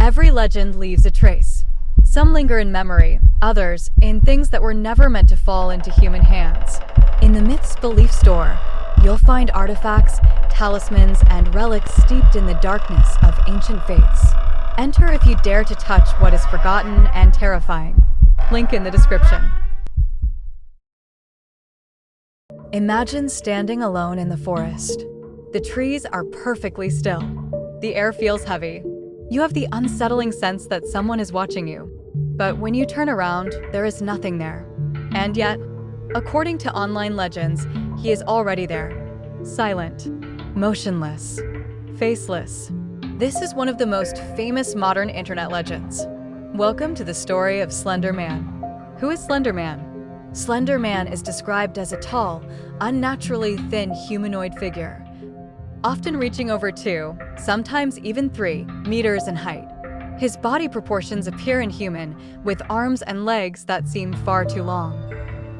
Every legend leaves a trace. Some linger in memory, others in things that were never meant to fall into human hands. In the Myths Belief Store, you'll find artifacts, talismans, and relics steeped in the darkness of ancient faiths. Enter if you dare to touch what is forgotten and terrifying. Link in the description. Imagine standing alone in the forest. The trees are perfectly still. The air feels heavy. You have the unsettling sense that someone is watching you. But when you turn around, there is nothing there. And yet, according to online legends, he is already there. Silent, motionless, faceless. This is one of the most famous modern internet legends. Welcome to the story of Slenderman. Who is Slenderman? Slenderman is described as a tall, unnaturally thin humanoid figure, often reaching over 2, sometimes even 3, meters in height. His body proportions appear inhuman, with arms and legs that seem far too long,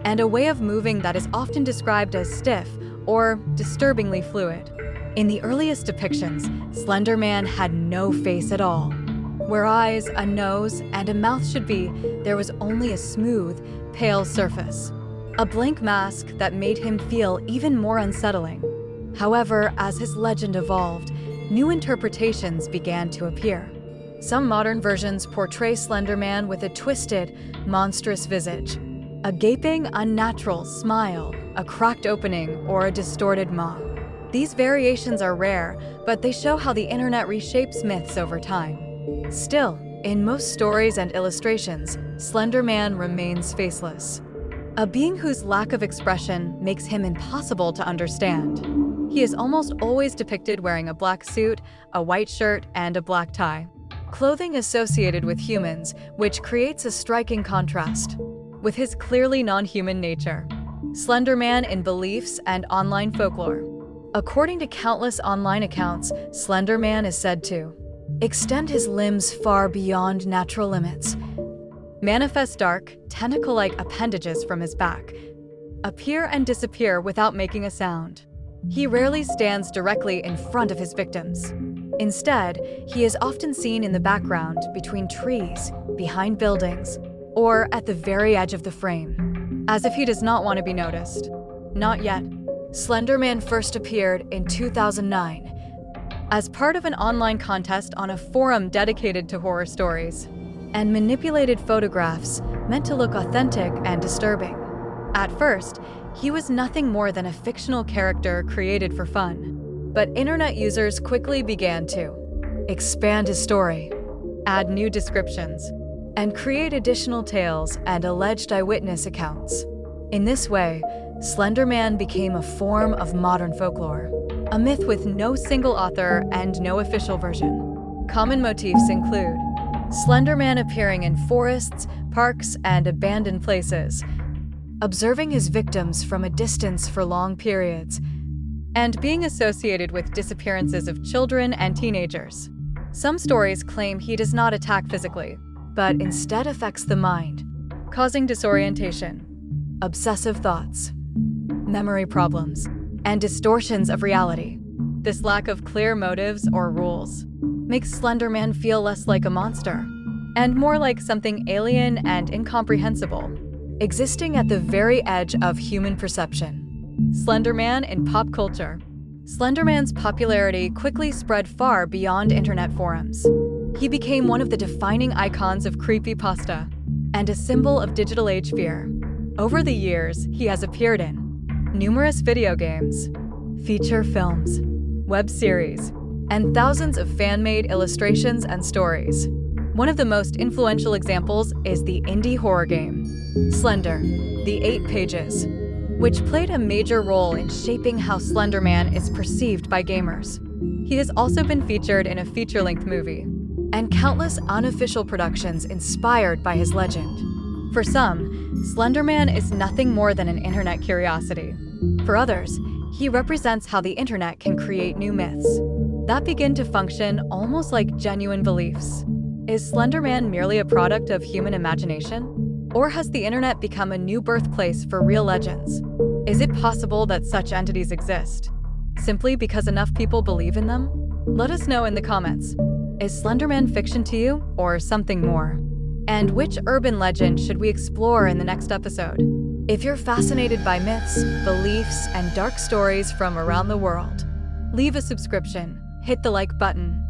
and a way of moving that is often described as stiff or disturbingly fluid. In the earliest depictions, Slenderman had no face at all. Where eyes, a nose, and a mouth should be, there was only a smooth, pale surface. A blank mask that made him feel even more unsettling. However, as his legend evolved, new interpretations began to appear. Some modern versions portray Slenderman with a twisted, monstrous visage, a gaping, unnatural smile, a cracked opening, or a distorted maw. These variations are rare, but they show how the internet reshapes myths over time. Still, in most stories and illustrations, Slenderman remains faceless, a being whose lack of expression makes him impossible to understand. He is almost always depicted wearing a black suit, a white shirt, and a black tie. Clothing associated with humans, which creates a striking contrast with his clearly non-human nature. Slenderman in beliefs and online folklore. According to countless online accounts, Slenderman is said to extend his limbs far beyond natural limits, manifest dark, tentacle-like appendages from his back, appear and disappear without making a sound. He rarely stands directly in front of his victims. Instead, he is often seen in the background, between trees, behind buildings, or at the very edge of the frame, as if he does not want to be noticed. Not yet. Slenderman first appeared in 2009 as part of an online contest on a forum dedicated to horror stories, and manipulated photographs meant to look authentic and disturbing. At first, he was nothing more than a fictional character created for fun, but internet users quickly began to expand his story, add new descriptions, and create additional tales and alleged eyewitness accounts. In this way, Slenderman became a form of modern folklore, a myth with no single author and no official version. Common motifs include Slenderman appearing in forests, parks, and abandoned places, observing his victims from a distance for long periods, and being associated with disappearances of children and teenagers. Some stories claim he does not attack physically, but instead affects the mind, causing disorientation, obsessive thoughts, memory problems, and distortions of reality. This lack of clear motives or rules makes Slenderman feel less like a monster and more like something alien and incomprehensible, existing at the very edge of human perception. Slenderman in pop culture. Slenderman's popularity quickly spread far beyond internet forums. He became one of the defining icons of creepypasta and a symbol of digital age fear. Over the years, he has appeared in numerous video games, feature films, web series, and thousands of fan-made illustrations and stories. One of the most influential examples is the indie horror game, Slender, The 8 Pages, which played a major role in shaping how Slenderman is perceived by gamers. He has also been featured in a feature-length movie, and countless unofficial productions inspired by his legend. For some, Slenderman is nothing more than an internet curiosity. For others, he represents how the internet can create new myths that begin to function almost like genuine beliefs. Is Slenderman merely a product of human imagination? Or has the internet become a new birthplace for real legends? Is it possible that such entities exist simply because enough people believe in them? Let us know in the comments. Is Slenderman fiction to you, or something more? And which urban legend should we explore in the next episode? If you're fascinated by myths, beliefs, and dark stories from around the world, leave a subscription, hit the like button,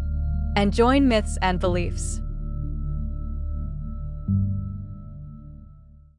and join Myths and Beliefs.